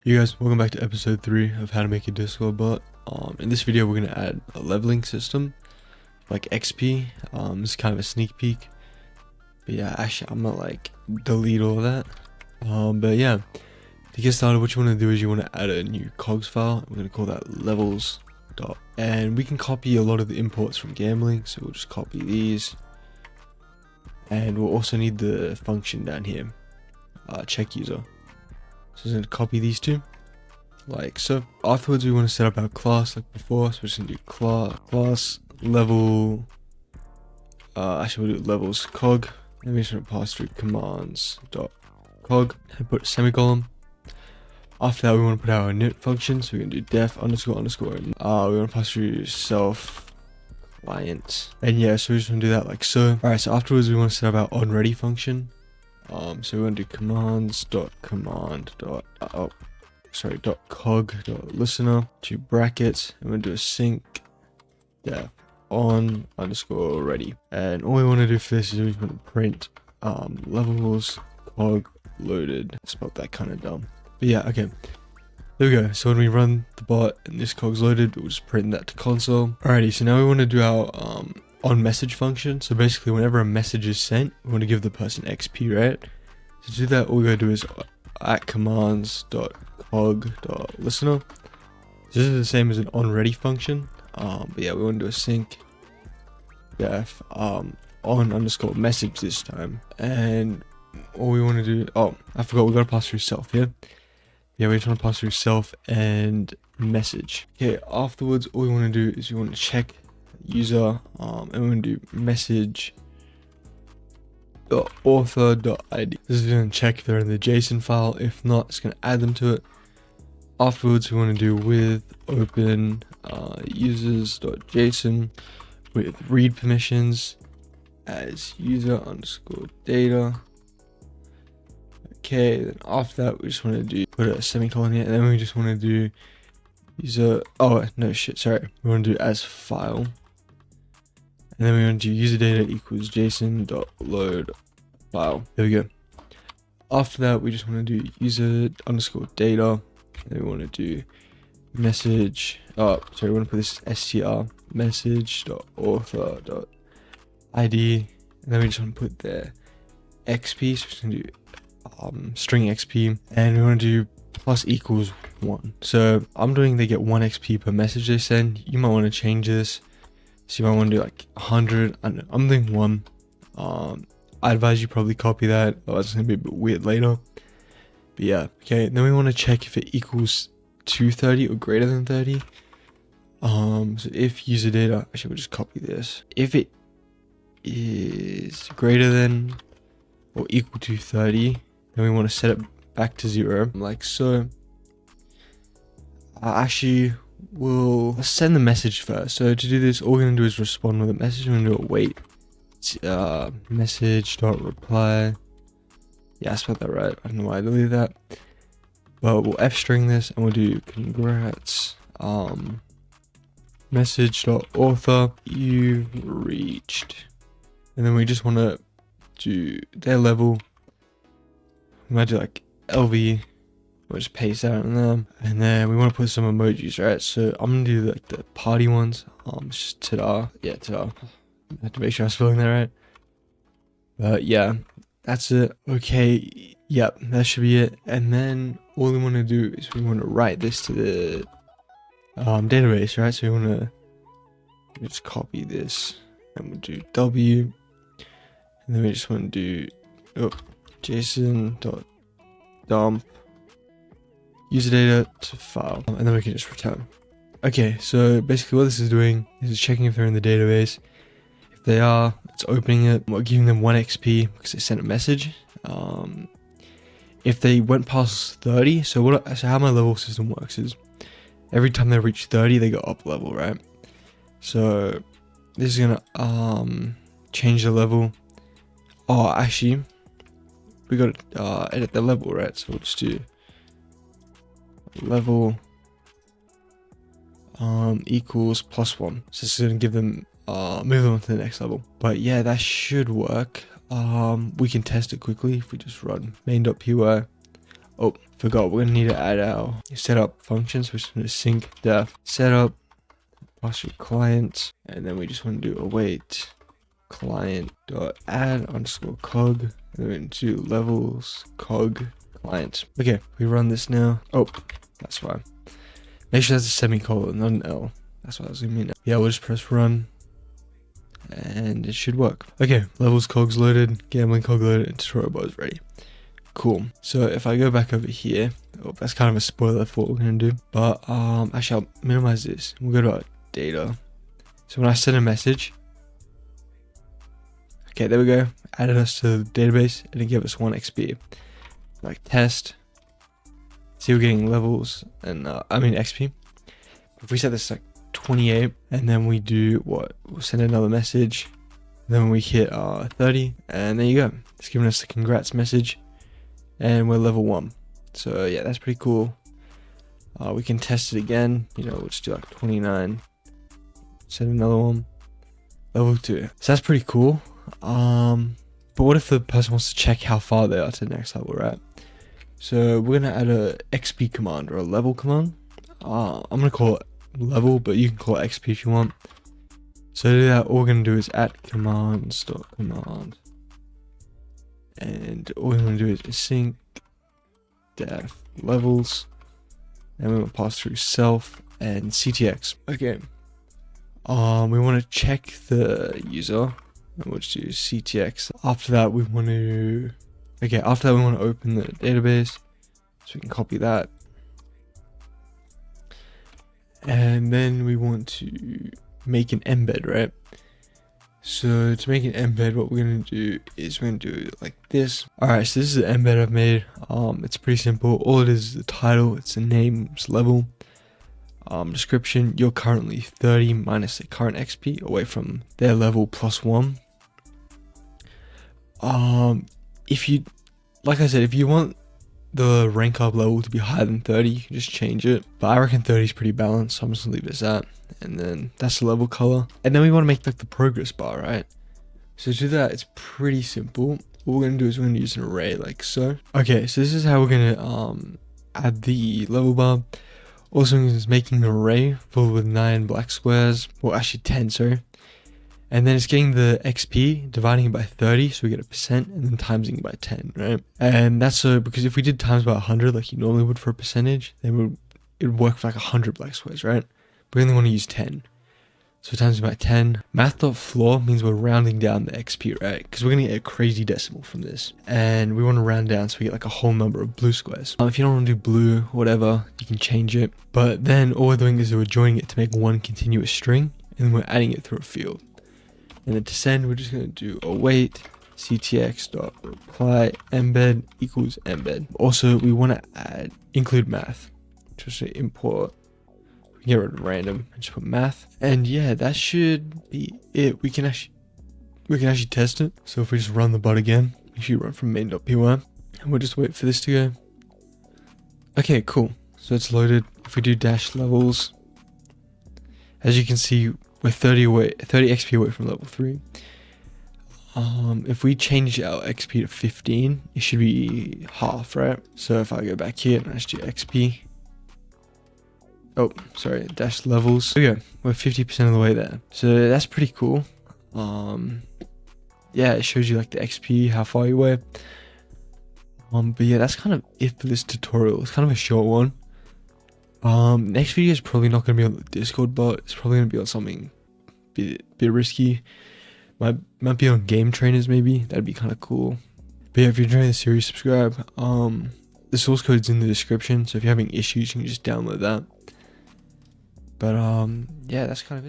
You guys, welcome back to episode 3 of how to make a Discord bot. In this video we're going to add a leveling system like XP. This is kind of a sneak peek, but yeah, actually I'm gonna like delete all of that. But yeah, to get started, what you want to do is you want to add a new cogs file. We're going to call that levels dot, and we can copy a lot of the imports from gambling, so we'll just copy these, and we'll also need the function down here, check user. So I'm going to copy these two, like so. Afterwards we want to set up our class like before, so we're just going to do class level, actually we'll do levels cog, and we're just going to pass through commands dot cog and put a semicolon. After that we want to put our init function, so we're going to do def underscore underscore, we want to pass through self client, and yeah, so we're just going to do that like so. Alright, so afterwards we want to set up our onReady function. So we want to do commands dot command dot dot cog dot listener to brackets, and we're going to do a sync def on underscore ready, and all we want to do for this is we want to print levels cog loaded. I spelled that kind of dumb, but yeah, okay, there we go. So when we run the bot and this cog's loaded, we'll just print that to console. Alrighty, so now we want to do our on message function. So basically whenever a message is sent, we want to give the person XP, right? So to do that, all we gotta do is at commands dot cog dot listener. So this is the same as an onReady function, but yeah, we want to do a sync def on underscore message this time, and all we want to do, oh I forgot, we gotta pass through self here. Yeah, we just want to pass through self and message. Okay, afterwards all we want to do is we want to check user, and we're going to do message author id. This is going to check if they're in the JSON file. If not, it's going to add them to it. Afterwards we want to do with open users.json with read permissions as user underscore data. Okay, then after that we just want to do put a semicolon here, and then we just want to do user, oh no shit, sorry, we want to do as file, and then we want to do user data equals json dot load file. There we go. After that we just want to do user underscore data, and then we want to do message, oh sorry, we want to put this str message dot author dot id, and then we just want to put the xp, so we're just going to do string xp, and we want to do plus equals 1. So I'm doing they get 1 XP per message they send. You might want to change this, so you might want to do like 100. I'm doing 1. I advise you probably copy that, otherwise it's gonna be a bit weird later. But yeah, okay, then we want to check if it equals to 30 or greater than 30. So if user data, actually we'll just copy this, if it is greater than or equal to 30, then we want to set it back to 0 like so. Actually we'll send the message first. So to do this, all we're going to do is respond with a message. We're going to do a wait message dot reply. Yeah, I spelled that right, I don't know why I deleted that, but we'll f string this, and we'll do congrats message dot author you've reached, and then we just want to do their level. We might do like LV, we'll just paste that in there, and then we want to put some emojis, right? So I'm gonna do like the party ones. It's just ta-da, yeah, ta-da. I have to make sure I'm spelling that right. But yeah, that's it. Okay, yep, that should be it. And then all we want to do is we want to write this to the database, right? So we want to just copy this, and we'll do W, and then we just want to do json dot dump user data to file, and then we can just return. Okay, so basically what this is doing is checking if they're in the database. If they are, it's opening it. We're giving them 1 XP because they sent a message. If they went past 30, so how my level system works is every time they reach 30 they go up level, right? So this is gonna change the level. Oh, actually we gotta edit the level, right? So we'll just do level equals +1. So this is gonna give them move them on to the next level. But yeah, that should work. We can test it quickly if we just run main.py Oh, forgot, we're gonna need to add our setup functions. We're just gonna sync def setup, pass your client, and then we just want to do await client dot add underscore cog, and then we're gonna do levels cog client. Okay, we run this now. Oh, that's why. Make sure that's a semicolon, not an L. That's what I was gonna mean. Yeah, we'll just press run, and it should work. Okay, levels cog's loaded, gambling cog loaded, and tutorial bar is ready. Cool. So if I go back over here, oh, that's kind of a spoiler for what we're gonna do. But actually, I'll minimize this. We'll go to our data. So when I send a message, okay, there we go. Added us to the database, and it gave us 1 XP. Like test. See, we're getting levels and XP. If we set this like 28, and then we do what? We'll send another message. Then we hit 30, and there you go. It's giving us the congrats message. And we're level 1. So yeah, that's pretty cool. We can test it again. You know, we'll just do like 29. Send another one. Level 2. So that's pretty cool. But what if the person wants to check how far they are to the next level, right? So we're gonna add a XP command or a level command. I'm gonna call it level, but you can call it XP if you want. So to do that, all we're gonna do is add commands.command. And all we're going to do is sync def levels, and we're going to pass through self and CTX. Okay, we want to check the user, and we'll just do CTX. After that, we want to open the database, so we can copy that, and then we want to make an embed, right? So to make an embed, what we're going to do is we're going to do it like this. Alright, so this is the embed I've made. It's pretty simple. All it is the title, it's the name, it's level, description. You're currently 30 minus the current XP away from their level plus 1. If you, like I said, if you want the rank up level to be higher than 30, you can just change it. But I reckon 30 is pretty balanced, so I'm just gonna leave it as that. And then that's the level color. And then we want to make like the progress bar, right? So to do that, it's pretty simple. What we're gonna do is we're gonna use an array like so. Okay, so this is how we're gonna add the level bar. Also, is making an array full with 9 black squares. Well, actually 10, sorry. And then it's getting the XP, dividing it by 30, so we get a percent, and then timesing it by 10, right? And that's so, because if we did times by 100, like you normally would for a percentage, then it would work for like 100 black squares, right? We only want to use 10. So times it by 10. Math.floor means we're rounding down the XP, right? Because we're going to get a crazy decimal from this. And we want to round down so we get like a whole number of blue squares. If you don't want to do blue, whatever, you can change it. But then all we're doing is we're joining it to make one continuous string, and then we're adding it through a field. And then to send, we're just going to do await ctx.reply embed equals embed. Also, we want to include math. Just say import. We get rid of random and just put math. And yeah, that should be it. We can actually test it. So if we just run the bot again, make sure you run from main.py, and we'll just wait for this to go. Okay, cool. So it's loaded. If we do dash levels, as you can see, we're 30 XP away from level 3. If we change our XP to 15, it should be half, right? So if I go back here and I just do XP, oh, sorry, dash levels. So yeah, we're 50% of the way there. So that's pretty cool. Yeah, it shows you like the XP, how far you were. But yeah, that's kind of it for this tutorial. It's kind of a short one. Next video is probably not going to be on the Discord bot. It's probably going to be on something bit risky. Might be on game trainers maybe. That'd be kind of cool. But yeah, if you're enjoying the series, subscribe. The source code's in the description, so if you're having issues, you can just download that. But yeah, that's kind of it.